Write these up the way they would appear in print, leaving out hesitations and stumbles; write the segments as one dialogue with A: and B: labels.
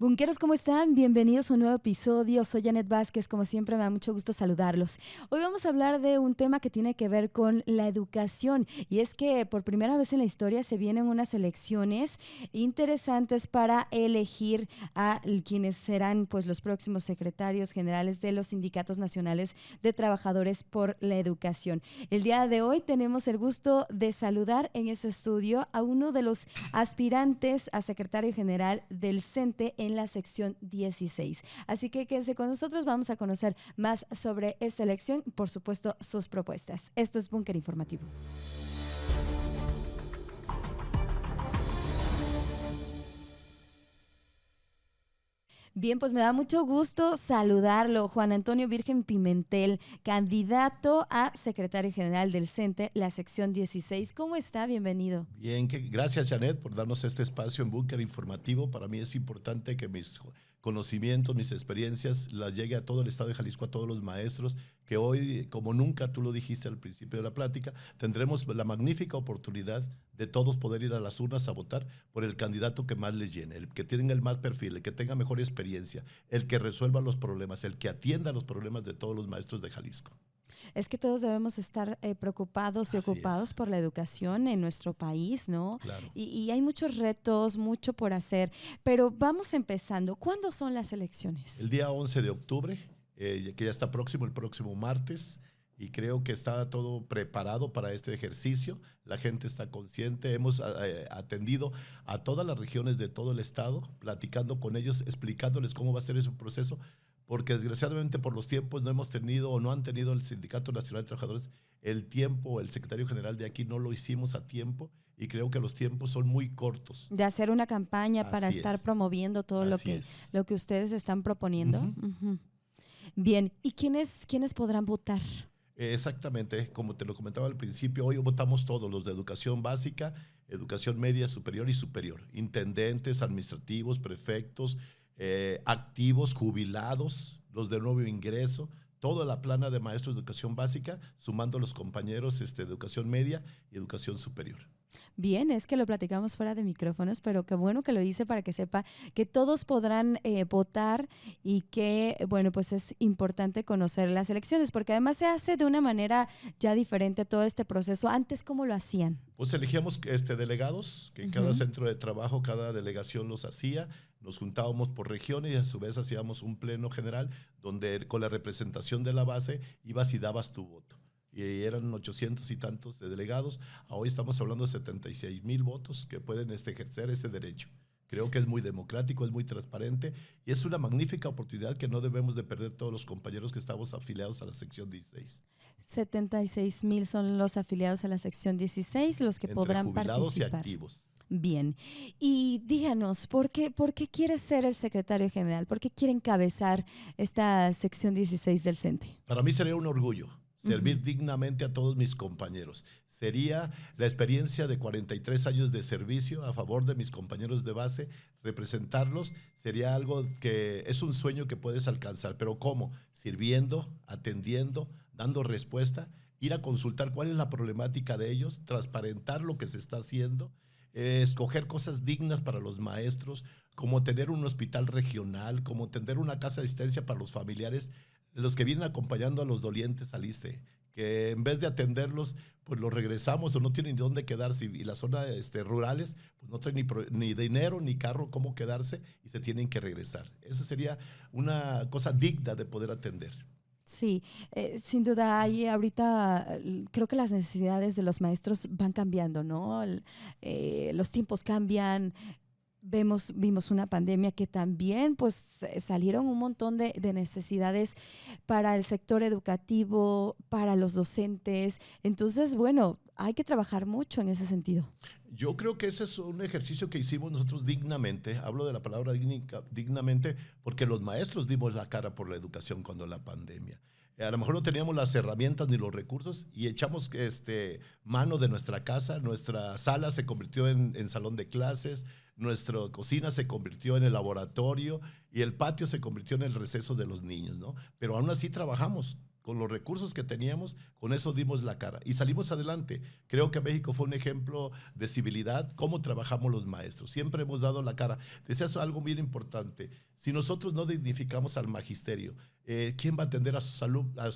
A: Bunkeros, ¿cómo están? Bienvenidos a un nuevo episodio. Soy Janet Vázquez, como siempre me da mucho gusto saludarlos. Hoy vamos a hablar de un tema que tiene que ver con la educación y es que por primera vez en la historia se vienen unas elecciones interesantes para elegir a quienes serán pues los próximos secretarios generales de los sindicatos nacionales de trabajadores por la educación. El día de hoy tenemos el gusto de saludar en ese estudio a uno de los aspirantes a secretario general del CENTE en la sección 16. Así que quédense con nosotros, vamos a conocer más sobre esta elección y por supuesto sus propuestas. Esto es Búnker Informativo. Bien, pues me da mucho gusto saludarlo. Juan Antonio Virgen Pimentel, candidato a secretario general del CENTE, la sección 16. ¿Cómo está? Bienvenido.
B: Bien, gracias Janet por darnos este espacio en Búnker Informativo. Para mí es importante que mis conocimientos, mis experiencias las llegue a todo el estado de Jalisco, a todos los maestros, que hoy, como nunca tú lo dijiste al principio de la plática, tendremos la magnífica oportunidad de todos poder ir a las urnas a votar por el candidato que más les llene, el que tenga el más perfil, el que tenga mejor experiencia, el que resuelva los problemas, el que atienda los problemas de todos los maestros de Jalisco.
A: Es que todos debemos estar preocupados y ocupados por la educación en nuestro país, ¿no?
B: Claro.
A: Y hay muchos retos, mucho por hacer, pero vamos empezando. ¿Cuándo son las elecciones?
B: El día 11 de octubre, que ya está próximo, el próximo martes, y creo que está todo preparado para este ejercicio. La gente está consciente. Hemos atendido a todas las regiones de todo el estado, platicando con ellos, explicándoles cómo va a ser ese proceso, porque desgraciadamente por los tiempos no hemos tenido o no han tenido el Sindicato Nacional de Trabajadores el tiempo, el secretario general de aquí no lo hicimos a tiempo y creo que los tiempos son muy cortos.
A: De hacer una campaña para
B: Así
A: estar
B: es.
A: promoviendo todo lo que ustedes están proponiendo. Uh-huh. Bien, ¿y quiénes podrán votar?
B: Exactamente, como te lo comentaba al principio, hoy votamos todos, los de educación básica, educación media, superior y superior, intendentes, administrativos, prefectos, activos, jubilados, los de nuevo ingreso, toda la plana de maestros de educación básica, sumando los compañeros de educación media y educación superior.
A: Bien, es que lo platicamos fuera de micrófonos, pero qué bueno que lo hice para que sepa que todos podrán votar y que, bueno, pues es importante conocer las elecciones, porque además se hace de una manera ya diferente todo este proceso. Antes, ¿cómo lo hacían?
B: Pues elegíamos delegados, que en cada centro de trabajo, cada delegación los hacía, nos juntábamos por regiones y a su vez hacíamos un pleno general donde con la representación de la base ibas y dabas tu voto. Y eran 800 y tantos de delegados. Hoy estamos hablando de 76,000 votos que pueden ejercer ese derecho. Creo que es muy democrático, es muy transparente y es una magnífica oportunidad que no debemos de perder todos los compañeros que estamos afiliados a la sección 16.
A: 76,000 son los afiliados a la sección 16, los que
B: Entre
A: podrán
B: jubilados
A: participar.
B: Y activos.
A: Bien. Y díganos, ¿por qué quiere ser el secretario general? ¿Por qué quiere encabezar esta sección 16 del CENTE?
B: Para mí sería un orgullo servir dignamente a todos mis compañeros. Sería la experiencia de 43 años de servicio a favor de mis compañeros de base, representarlos sería algo que es un sueño que puedes alcanzar, pero ¿cómo? Sirviendo, atendiendo, dando respuesta, ir a consultar cuál es la problemática de ellos, transparentar lo que se está haciendo, escoger cosas dignas para los maestros, como tener un hospital regional, como tener una casa de asistencia para los familiares, los que vienen acompañando a los dolientes al ISSSTE, que en vez de atenderlos, pues los regresamos o no tienen ni dónde quedarse. Y las zonas rurales, pues no traen ni dinero ni carro cómo quedarse y se tienen que regresar. Eso sería una cosa digna de poder atender.
A: Sí, sin duda hay ahorita, creo que las necesidades de los maestros van cambiando, ¿no? Los tiempos cambian. Vimos una pandemia que también pues salieron un montón de necesidades para el sector educativo, para los docentes. Entonces, bueno, hay que trabajar mucho en ese sentido.
B: Yo creo que ese es un ejercicio que hicimos nosotros dignamente. Hablo de la palabra dignamente porque los maestros dimos la cara por la educación cuando la pandemia. A lo mejor no teníamos las herramientas ni los recursos y echamos mano de nuestra casa. Nuestra sala se convirtió en salón de clases, nuestra cocina se convirtió en el laboratorio y el patio se convirtió en el receso de los niños, ¿no? Pero aún así trabajamos con los recursos que teníamos, con eso dimos la cara y salimos adelante. Creo que México fue un ejemplo de civilidad, cómo trabajamos los maestros. Siempre hemos dado la cara. Decías algo bien importante. Si nosotros no dignificamos al magisterio, ¿quién va a atender a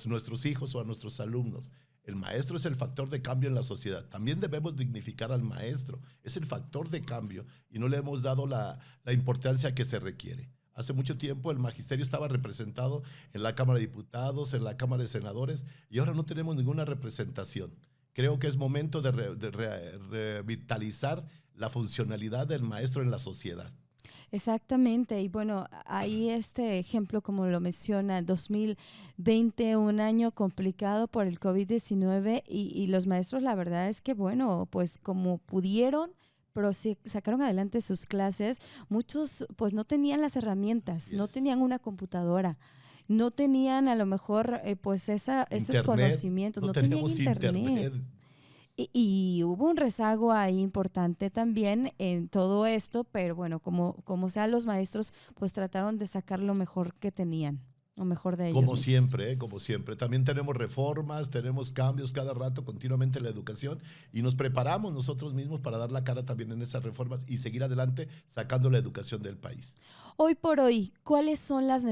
B: nuestros hijos o a nuestros alumnos? El maestro es el factor de cambio en la sociedad. También debemos dignificar al maestro. Es el factor de cambio y no le hemos dado la importancia que se requiere. Hace mucho tiempo el magisterio estaba representado en la Cámara de Diputados, en la Cámara de Senadores, y ahora no tenemos ninguna representación. Creo que es momento de revitalizar la funcionalidad del maestro en la sociedad.
A: Exactamente, y bueno, ahí este ejemplo, como lo menciona, 2020, un año complicado por el COVID-19 y los maestros, la verdad es que, bueno, pues como pudieron, pero sacaron adelante sus clases, muchos pues no tenían las herramientas, no tenían una computadora, no tenían a lo mejor pues esos conocimientos, no tenían internet. Y hubo un rezago ahí importante también en todo esto, pero bueno, como sea, los maestros pues trataron de sacar lo mejor que tenían, lo mejor de ellos
B: Como
A: mismos.
B: siempre, como siempre. También tenemos reformas, tenemos cambios cada rato, continuamente en la educación, y nos preparamos nosotros mismos para dar la cara también en esas reformas y seguir adelante sacando la educación del país.
A: Hoy por hoy, ¿cuáles son las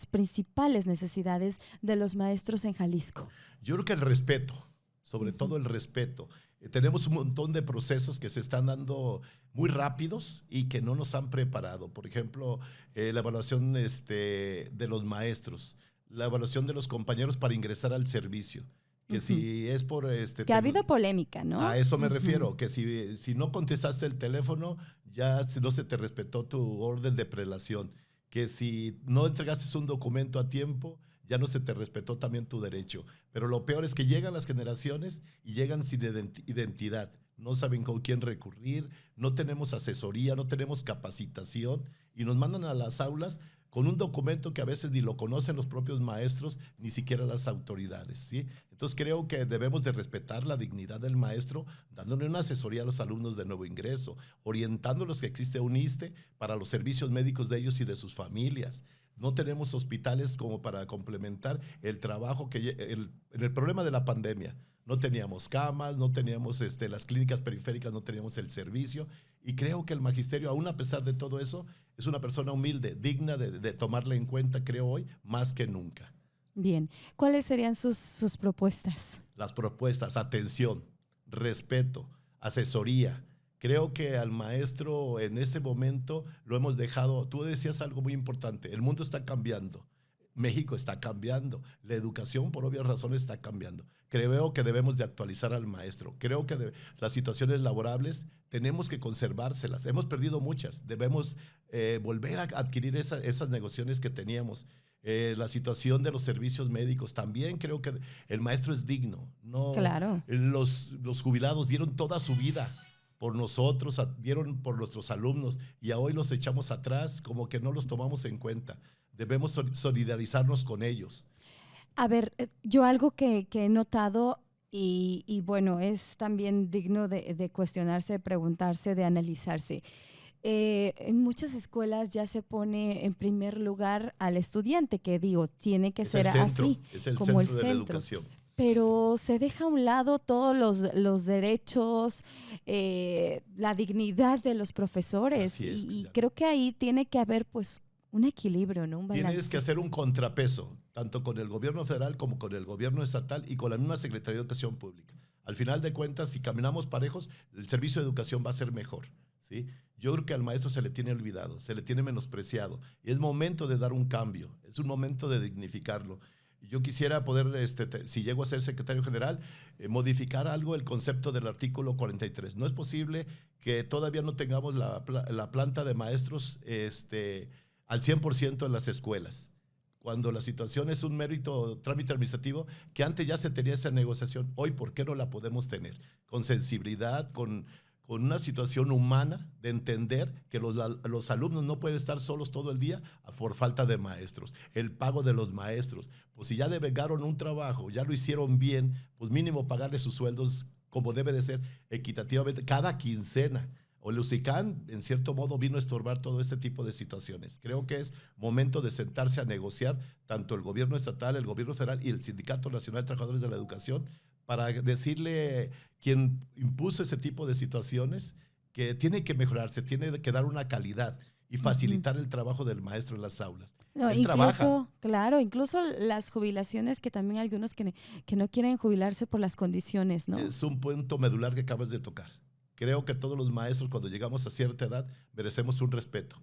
A: principales necesidades de los maestros en Jalisco?
B: Yo creo que el respeto. Sobre todo el respeto. Tenemos un montón de procesos que se están dando muy rápidos y que no nos han preparado. Por ejemplo, la evaluación de los maestros, la evaluación de los compañeros para ingresar al servicio. Que si es por...
A: que ha habido polémica, ¿no?
B: A eso me refiero, que si no contestaste el teléfono, ya no se te respetó tu orden de prelación. Que si no entregaste un documento a tiempo, ya no se te respetó también tu derecho. Pero lo peor es que llegan las generaciones y llegan sin identidad. No saben con quién recurrir, no tenemos asesoría, no tenemos capacitación y nos mandan a las aulas con un documento que a veces ni lo conocen los propios maestros, ni siquiera las autoridades, ¿sí? Entonces creo que debemos de respetar la dignidad del maestro, dándole una asesoría a los alumnos de nuevo ingreso, orientándolos que existe un ISSSTE para los servicios médicos de ellos y de sus familias. No tenemos hospitales como para complementar el trabajo en el problema de la pandemia. No teníamos camas, no teníamos las clínicas periféricas, no teníamos el servicio. Y creo que el magisterio, aún a pesar de todo eso, es una persona humilde, digna de tomarla en cuenta, creo hoy, más que nunca.
A: Bien, ¿cuáles serían sus propuestas?
B: Las propuestas, atención, respeto, asesoría. Creo que al maestro en ese momento lo hemos dejado. Tú decías algo muy importante, el mundo está cambiando, México está cambiando, la educación por obvias razones está cambiando. Creo que debemos de actualizar al maestro, creo que las situaciones laborables tenemos que conservárselas, hemos perdido muchas, debemos volver a adquirir esas negociaciones que teníamos. La situación de los servicios médicos, también creo que el maestro es digno. No,
A: claro.
B: Los jubilados dieron toda su vida por nosotros, dieron por nuestros alumnos y hoy los echamos atrás como que no los tomamos en cuenta. Debemos solidarizarnos con ellos.
A: A ver, yo algo que he notado y bueno, es también digno de cuestionarse, de preguntarse, de analizarse. En muchas escuelas ya se pone en primer lugar al estudiante, que digo, tiene que ser así,
B: es el
A: como
B: centro
A: el
B: de la
A: centro.
B: educación.
A: Pero se deja a un lado todos los derechos, la dignidad de los profesores. Y creo que ahí tiene que haber pues un equilibrio, ¿no? Un balance.
B: Tienes que hacer un contrapeso, tanto con el gobierno federal como con el gobierno estatal y con la misma Secretaría de Educación Pública. Al final de cuentas, si caminamos parejos, el servicio de educación va a ser mejor, ¿sí? Yo creo que al maestro se le tiene olvidado, se le tiene menospreciado. Y es momento de dar un cambio, es un momento de dignificarlo. Yo quisiera poder, si llego a ser secretario general, modificar algo el concepto del artículo 43. No es posible que todavía no tengamos la planta de maestros al 100% en las escuelas, cuando la situación es un mérito trámite administrativo que antes ya se tenía esa negociación. Hoy, ¿por qué no la podemos tener? Con sensibilidad, con una situación humana de entender que los alumnos no pueden estar solos todo el día por falta de maestros. El pago de los maestros, pues si ya devengaron un trabajo, ya lo hicieron bien, pues mínimo pagarles sus sueldos como debe de ser, equitativamente, cada quincena. Oleucicán, en cierto modo, vino a estorbar todo este tipo de situaciones. Creo que es momento de sentarse a negociar tanto el gobierno estatal, el gobierno federal y el Sindicato Nacional de Trabajadores de la Educación para decirle quien impuso ese tipo de situaciones que tiene que mejorarse, tiene que dar una calidad y facilitar el trabajo del maestro en las aulas.
A: No,
B: Él trabaja.
A: claro, incluso las jubilaciones, que también hay algunos que no quieren jubilarse por las condiciones, ¿no?
B: Es un punto medular que acabas de tocar. Creo que todos los maestros, cuando llegamos a cierta edad, merecemos un respeto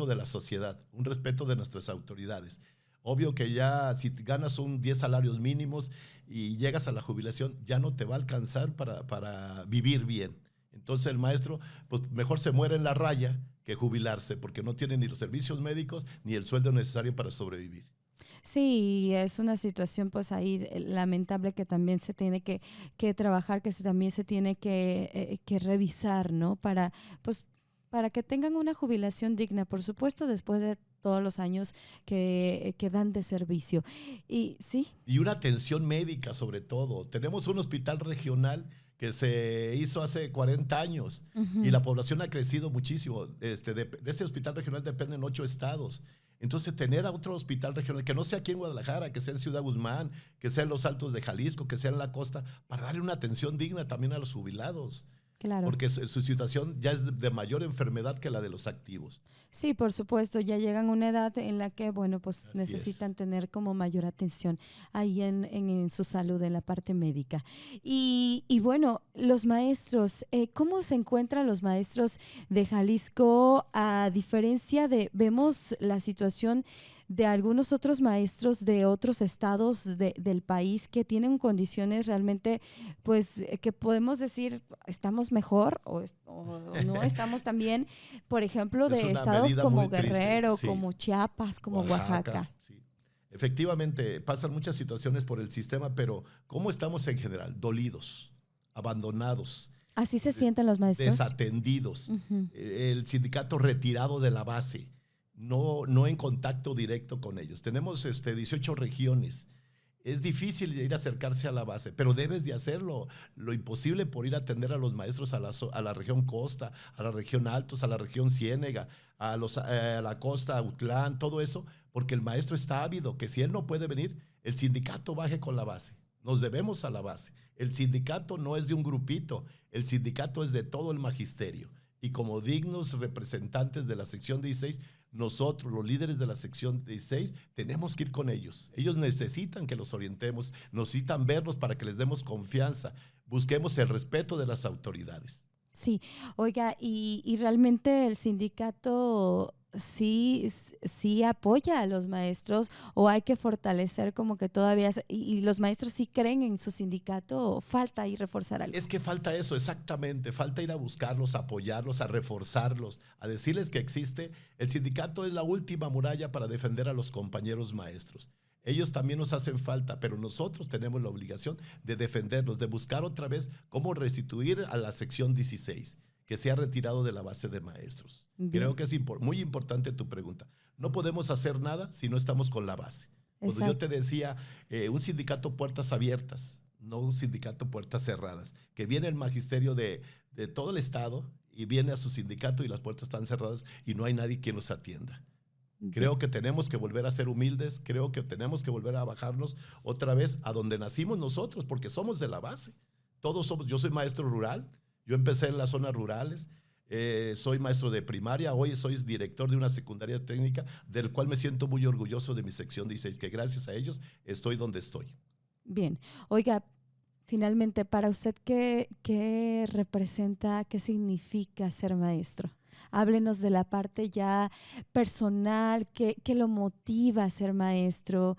B: de la sociedad, un respeto de nuestras autoridades. Obvio que ya si ganas 10 salarios mínimos y llegas a la jubilación, ya no te va a alcanzar para vivir bien. Entonces el maestro, pues mejor se muere en la raya que jubilarse, porque no tiene ni los servicios médicos ni el sueldo necesario para sobrevivir.
A: Sí, es una situación pues ahí lamentable que también se tiene que trabajar, también se tiene que revisar, ¿no? Pues, para que tengan una jubilación digna, por supuesto, después de todos los años que dan de servicio. Y sí.
B: Y una atención médica sobre todo. Tenemos un hospital regional que se hizo hace 40 años y la población ha crecido muchísimo. De ese hospital regional dependen 8 estados. Entonces, tener a otro hospital regional, que no sea aquí en Guadalajara, que sea en Ciudad Guzmán, que sea en los Altos de Jalisco, que sea en la costa, para darle una atención digna también a los jubilados.
A: Claro.
B: Porque su situación ya es de mayor enfermedad que la de los activos.
A: Sí, por supuesto, ya llegan a una edad en la que, bueno, pues
B: Así
A: necesitan tener como mayor atención ahí en su salud, en la parte médica. Y bueno, los maestros, ¿cómo se encuentran los maestros de Jalisco? A diferencia vemos la situación de algunos otros maestros de otros estados del país que tienen condiciones realmente, pues, que podemos decir, estamos mejor o no estamos tan bien, por ejemplo, de estados como Guerrero,
B: sí.
A: como Chiapas, como Oaxaca.
B: Sí. Efectivamente, pasan muchas situaciones por el sistema, pero ¿cómo estamos en general? Dolidos, abandonados.
A: ¿Así se sienten los maestros?
B: Desatendidos. El sindicato retirado de la base. No en contacto directo con ellos. Tenemos 18 regiones. Es difícil ir a acercarse a la base, pero debes de hacerlo. Lo imposible por ir a atender a los maestros a la región Costa, a la región Altos, a la región Ciénega, a la costa, Autlán, todo eso, porque el maestro está ávido, que si él no puede venir, el sindicato baje con la base. Nos debemos a la base. El sindicato no es de un grupito, el sindicato es de todo el magisterio. Y como dignos representantes de la sección 16, nosotros, los líderes de la sección 16, tenemos que ir con ellos. Ellos necesitan que los orientemos, necesitan verlos para que les demos confianza. Busquemos el respeto de las autoridades.
A: Sí, oiga, y realmente el sindicato sí apoya a los maestros, o hay que fortalecer como que todavía, y los maestros sí creen en su sindicato, o falta ahí reforzar algo.
B: Es que falta eso, exactamente, falta ir a buscarlos, a apoyarlos, a reforzarlos, a decirles que existe. El sindicato es la última muralla para defender a los compañeros maestros. Ellos también nos hacen falta, pero nosotros tenemos la obligación de defenderlos, de buscar otra vez cómo restituir a la sección 16, que se ha retirado de la base de maestros. Bien. Creo que es muy importante tu pregunta. No podemos hacer nada si no estamos con la base. Cuando Exacto. Yo te decía, un sindicato puertas abiertas, no un sindicato puertas cerradas, que viene el magisterio de todo el estado y viene a su sindicato y las puertas están cerradas y no hay nadie quien los atienda. Creo que tenemos que volver a ser humildes, creo que tenemos que volver a bajarnos otra vez a donde nacimos nosotros, porque somos de la base. Todos somos, yo soy maestro rural, yo empecé en las zonas rurales, soy maestro de primaria, hoy soy director de una secundaria técnica, del cual me siento muy orgulloso de mi sección 16, que gracias a ellos estoy donde estoy.
A: Bien, oiga, finalmente, para usted, ¿qué representa, qué significa ser maestro? Háblenos de la parte ya personal, ¿qué lo motiva a ser maestro?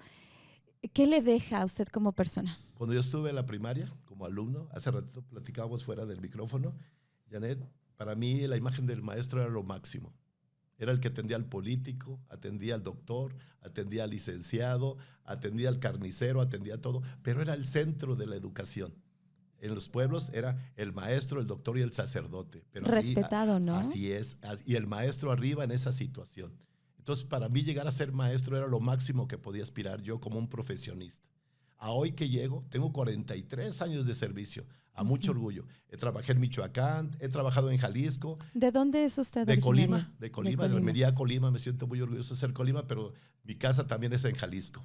A: ¿Qué le deja a usted como persona?
B: Cuando yo estuve en la primaria como alumno, hace rato platicábamos fuera del micrófono, Janet, para mí la imagen del maestro era lo máximo. Era el que atendía al político, atendía al doctor, atendía al licenciado, atendía al carnicero, atendía todo, pero era el centro de la educación. En los pueblos era el maestro, el doctor y el sacerdote. Pero
A: respetado, ¿no?
B: Así es. Y el maestro arriba en esa situación. Entonces, para mí llegar a ser maestro era lo máximo que podía aspirar yo como un profesionista. a hoy que llego, tengo 43 años de servicio, a mucho orgullo. Trabajé en Michoacán, he trabajado en Jalisco.
A: ¿De dónde es usted
B: De
A: originario?
B: Colima, de Almería, Colima. Me siento muy orgulloso de ser Colima, pero mi casa también es en Jalisco.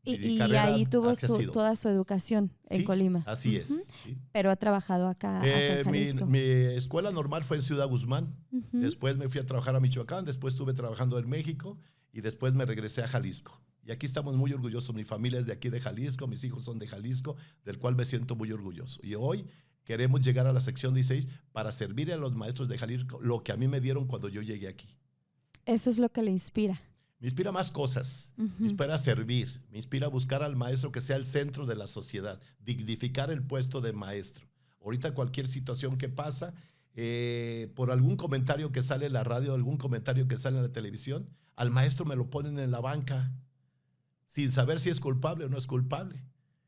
A: Y ahí tuvo toda su educación en
B: Sí,
A: Colima.
B: así es. Sí.
A: Pero ha trabajado acá en Jalisco.
B: Mi escuela normal fue en Ciudad Guzmán.
A: Ujú.
B: Después me fui a trabajar a Michoacán, después estuve trabajando en México y después me regresé a Jalisco. Y aquí estamos muy orgullosos. Mi familia es de aquí de Jalisco, mis hijos son de Jalisco, del cual me siento muy orgulloso. Y hoy queremos llegar a la sección 16 para servir a los maestros de Jalisco lo que a mí me dieron cuando yo llegué aquí.
A: Eso es lo que le inspira.
B: Me inspira más cosas, me inspira a servir, me inspira a buscar al maestro que sea el centro de la sociedad, dignificar el puesto de maestro. Ahorita cualquier situación que pasa, por algún comentario que sale en la radio, algún comentario que sale en la televisión, al maestro me lo ponen en la banca, sin saber si es culpable o no es culpable.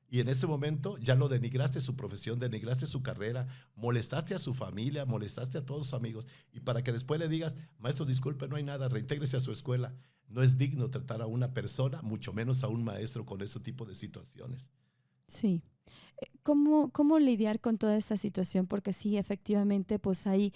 B: Y en ese momento ya lo denigraste su profesión, denigraste su carrera, molestaste a su familia, molestaste a todos sus amigos. Y para que después le digas, maestro, disculpe, no hay nada, reintégrese a su escuela. No es digno tratar a una persona, mucho menos a un maestro, con ese tipo de situaciones.
A: Sí. ¿Cómo lidiar con toda esta situación? Porque sí, efectivamente, pues hay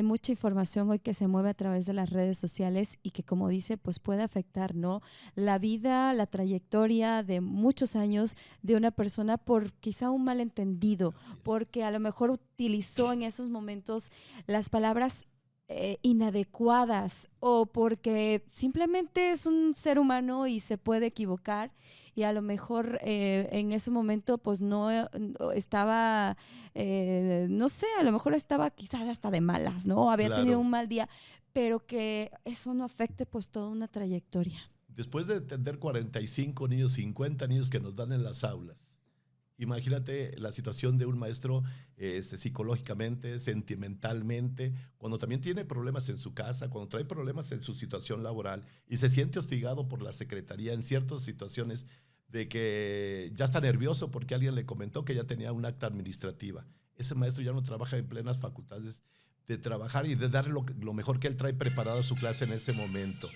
A: mucha información hoy que se mueve a través de las redes sociales y que, como dice, pues puede afectar, ¿no? La vida, la trayectoria de muchos años de una persona por quizá un malentendido, porque a lo mejor utilizó en esos momentos las palabras inadecuadas o porque simplemente es un ser humano y se puede equivocar y a lo mejor en ese momento pues no estaba, no sé, a lo mejor estaba quizás hasta de malas, ¿no? Había tenido un mal día, pero que eso no afecte pues toda una trayectoria.
B: Después de atender 45 niños, 50 niños que nos dan en las aulas, imagínate la situación de un maestro psicológicamente, sentimentalmente, cuando también tiene problemas en su casa, cuando trae problemas en su situación laboral y se siente hostigado por la secretaría en ciertas situaciones de que ya está nervioso porque alguien le comentó que ya tenía un acta administrativa. Ese maestro ya no trabaja en plenas facultades de trabajar y de darle lo mejor que él trae preparado a su clase en ese momento.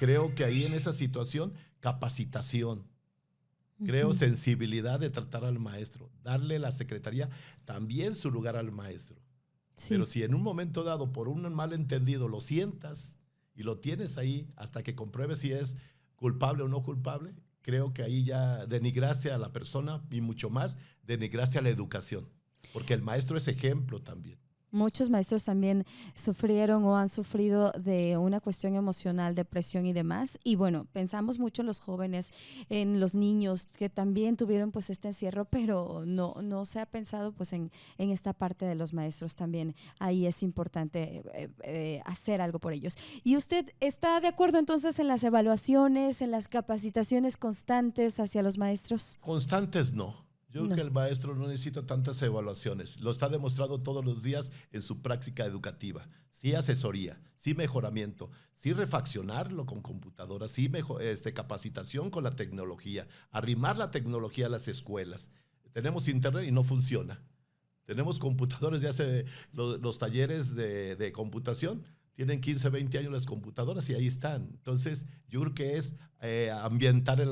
B: Creo que ahí en esa situación, capacitación. Creo sensibilidad de tratar al maestro, darle la secretaría también su lugar al maestro. Sí. Pero si en un momento dado, por un malentendido, lo sientas y lo tienes ahí hasta que compruebes si es culpable o no culpable, creo que ahí ya denigraste a la persona y mucho más denigraste a la educación, porque el maestro es ejemplo también.
A: Muchos maestros también sufrieron o han sufrido de una cuestión emocional, depresión y demás. Y bueno, pensamos mucho en los jóvenes, en los niños que también tuvieron pues este encierro, pero no se ha pensado pues en esta parte de los maestros también. Ahí es importante hacer algo por ellos. ¿Y usted está de acuerdo entonces en las evaluaciones, en las capacitaciones constantes hacia los maestros?
B: Constantes no. Yo creo que el maestro no necesita tantas evaluaciones. Lo está demostrando todos los días en su práctica educativa. Sí asesoría, sí mejoramiento, sí refaccionarlo con computadoras, sí capacitación con la tecnología, arrimar la tecnología a las escuelas. Tenemos internet y no funciona. Tenemos computadores, ya hace los talleres de computación, tienen 15, 20 años las computadoras y ahí están. Entonces, yo creo que es ambientar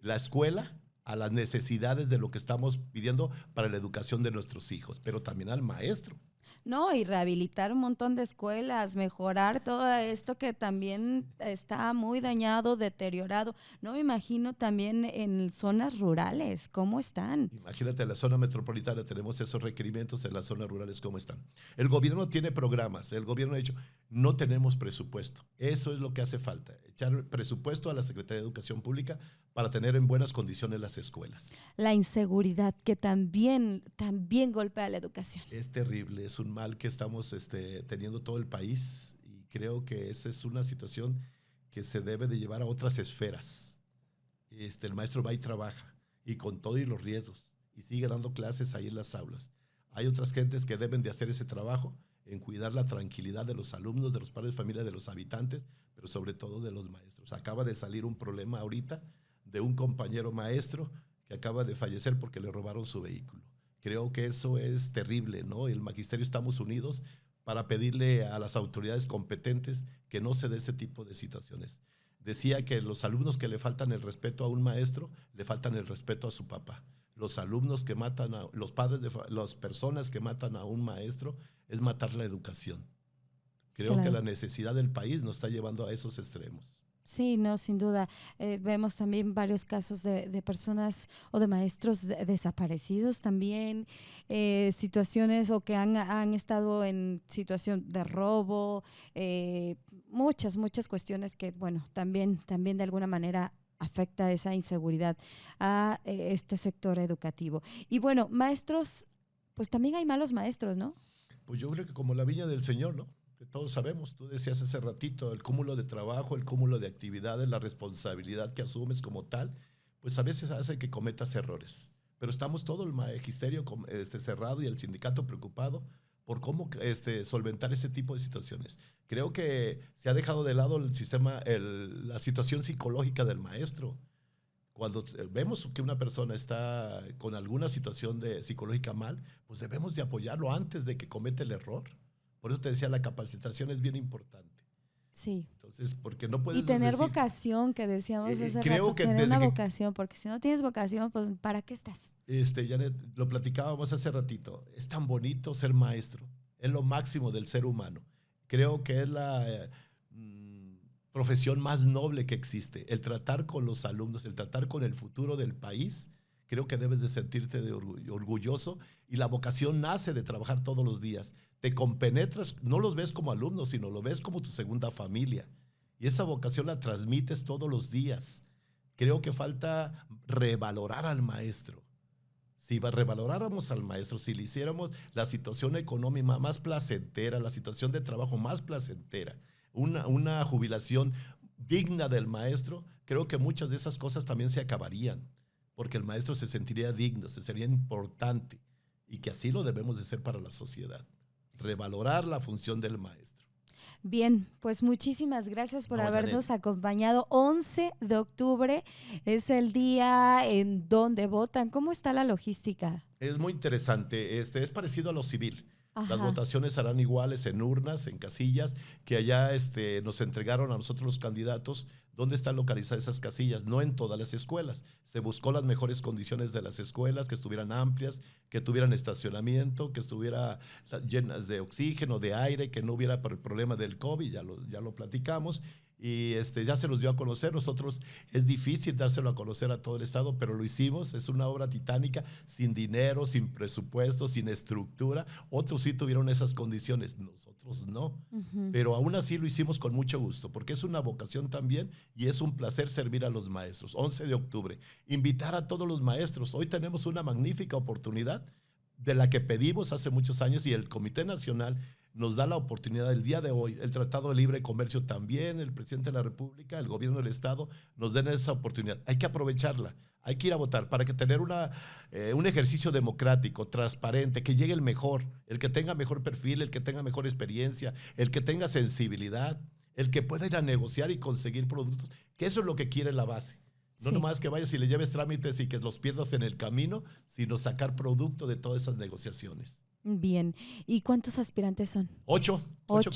B: la escuela a las necesidades de lo que estamos pidiendo para la educación de nuestros hijos, pero también al maestro.
A: No, y rehabilitar un montón de escuelas, mejorar todo esto que también está muy dañado, deteriorado. No me imagino también en zonas rurales, ¿cómo están?
B: Imagínate, en la zona metropolitana tenemos esos requerimientos, en las zonas rurales, ¿cómo están? El gobierno tiene programas, el gobierno ha dicho, no tenemos presupuesto. Eso es lo que hace falta, echar presupuesto a la Secretaría de Educación Pública para tener en buenas condiciones las escuelas.
A: La inseguridad que también golpea la educación.
B: Es terrible, es un mal que estamos teniendo todo el país y creo que esa es una situación que se debe de llevar a otras esferas. El maestro va y trabaja y con todo y los riesgos y sigue dando clases ahí en las aulas. Hay otras gentes que deben de hacer ese trabajo en cuidar la tranquilidad de los alumnos, de los padres de familia, de los habitantes, pero sobre todo de los maestros. Acaba de salir un problema ahorita de un compañero maestro que acaba de fallecer porque le robaron su vehículo. Creo que eso es terrible, ¿no? El magisterio estamos unidos para pedirle a las autoridades competentes que no se dé ese tipo de situaciones. Decía que los alumnos que le faltan el respeto a un maestro, le faltan el respeto a su papá. Los alumnos que matan a los padres de las personas que matan a un maestro es matar la educación. Creo que la necesidad del país nos está llevando a esos extremos.
A: Sí, no, sin duda. Vemos también varios casos de personas o de maestros desaparecidos también, situaciones o que han estado en situación de robo, muchas cuestiones que, bueno, también de alguna manera afecta esa inseguridad a este sector educativo. Y bueno, maestros, pues también hay malos maestros, ¿no?
B: Pues yo creo que como la viña del Señor, ¿no? Que todos sabemos, tú decías hace ratito, el cúmulo de trabajo, el cúmulo de actividades, la responsabilidad que asumes como tal, pues a veces hace que cometas errores. Pero estamos todo el magisterio cerrado y el sindicato preocupado por cómo solventar ese tipo de situaciones. Creo que se ha dejado de lado el sistema, la situación psicológica del maestro. Cuando vemos que una persona está con alguna situación psicológica mal, pues debemos de apoyarlo antes de que cometa el error. Por eso te decía, la capacitación es bien importante.
A: Sí.
B: Entonces, porque no puedes
A: y tener
B: decir,
A: vocación, que decíamos hace
B: creo
A: rato,
B: que
A: tener una vocación, porque si no tienes vocación, pues ¿para qué estás?
B: Janet, lo platicábamos hace ratito, es tan bonito ser maestro, es lo máximo del ser humano. Creo que es la profesión más noble que existe, el tratar con los alumnos, el tratar con el futuro del país. Creo que debes de sentirte orgulloso y la vocación nace de trabajar todos los días. Te compenetras, no los ves como alumnos, sino lo ves como tu segunda familia. Y esa vocación la transmites todos los días. Creo que falta revalorar al maestro. Si revaloráramos al maestro, si le hiciéramos la situación económica más placentera, la situación de trabajo más placentera, una jubilación digna del maestro, creo que muchas de esas cosas también se acabarían, porque el maestro se sentiría digno, se sería importante, y que así lo debemos de ser para la sociedad. Revalorar la función del maestro.
A: Bien, pues muchísimas gracias por habernos acompañado. 11 de octubre es el día en donde votan. ¿Cómo está la logística?
B: Es muy interesante. Es parecido a lo civil.
A: Ajá.
B: Las votaciones serán iguales en urnas, en casillas, que allá nos entregaron a nosotros los candidatos dónde están localizadas esas casillas, no en todas las escuelas. Se buscó las mejores condiciones de las escuelas, que estuvieran amplias, que tuvieran estacionamiento, que estuvieran llenas de oxígeno, de aire, que no hubiera el problema del COVID, ya lo platicamos. Y ya se los dio a conocer. Nosotros es difícil dárselo a conocer a todo el estado, pero lo hicimos. Es una obra titánica, sin dinero, sin presupuesto, sin estructura. Otros sí tuvieron esas condiciones, nosotros no. Pero aún así lo hicimos con mucho gusto, porque es una vocación también y es un placer servir a los maestros. 11 de octubre, invitar a todos los maestros. Hoy tenemos una magnífica oportunidad de la que pedimos hace muchos años, y el Comité Nacional nos da la oportunidad el día de hoy. El Tratado de Libre Comercio también, el presidente de la República, el gobierno del Estado nos den esa oportunidad. Hay que aprovecharla, hay que ir a votar para que tener un ejercicio democrático, transparente, que llegue el mejor, el que tenga mejor perfil, el que tenga mejor experiencia, el que tenga sensibilidad, el que pueda ir a negociar y conseguir productos, que eso es lo que quiere la base. No nomás que vayas y le lleves trámites y que los pierdas en el camino, sino sacar producto de todas esas negociaciones.
A: Bien. ¿Y cuántos aspirantes son?
B: 8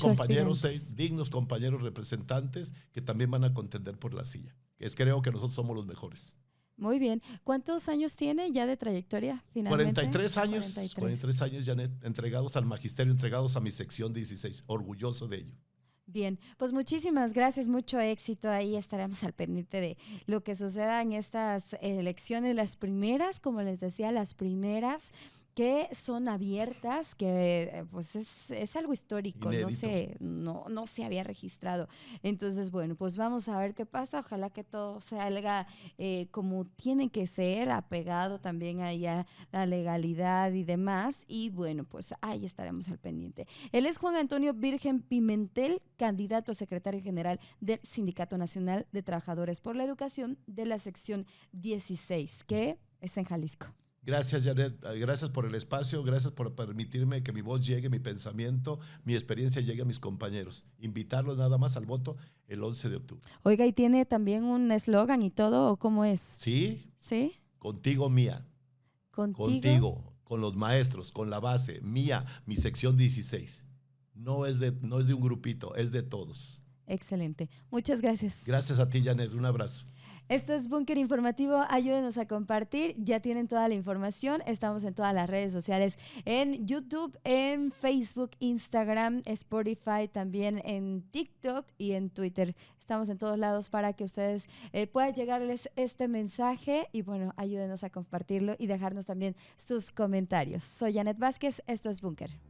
B: compañeros, 6 dignos compañeros representantes que también van a contender por la silla. Creo que nosotros somos los mejores.
A: Muy bien. ¿Cuántos años tiene ya de trayectoria finalmente?
B: 43 años. 43 años, Janet, entregados al magisterio, entregados a mi sección 16. Orgulloso de ello.
A: Bien, pues muchísimas gracias, mucho éxito. Ahí estaremos al pendiente de lo que suceda en estas elecciones, las primeras, como les decía, las primeras que son abiertas, que pues es algo histórico, no se había registrado. Entonces, bueno, pues vamos a ver qué pasa. Ojalá que todo salga como tiene que ser, apegado también ahí a la legalidad y demás. Y bueno, pues ahí estaremos al pendiente. Él es Juan Antonio Virgen Pimentel, candidato a secretario general del Sindicato Nacional de Trabajadores por la Educación de la sección 16, que es en Jalisco.
B: Gracias, Janet. Gracias por el espacio. Gracias por permitirme que mi voz llegue, mi pensamiento, mi experiencia llegue a mis compañeros. Invitarlos nada más al voto el 11 de octubre.
A: Oiga, ¿y tiene también un eslogan y todo o cómo es?
B: Sí.
A: ¿Sí?
B: Contigo, mía. Contigo, con los maestros, con la base, mía, mi sección 16. No es de un grupito, es de todos.
A: Excelente. Muchas gracias.
B: Gracias a ti, Janet. Un abrazo.
A: Esto es Búnker Informativo, ayúdenos a compartir, ya tienen toda la información, estamos en todas las redes sociales, en YouTube, en Facebook, Instagram, Spotify, también en TikTok y en Twitter. Estamos en todos lados para que ustedes puedan llegarles este mensaje y bueno, ayúdenos a compartirlo y dejarnos también sus comentarios. Soy Janet Vázquez, esto es Búnker.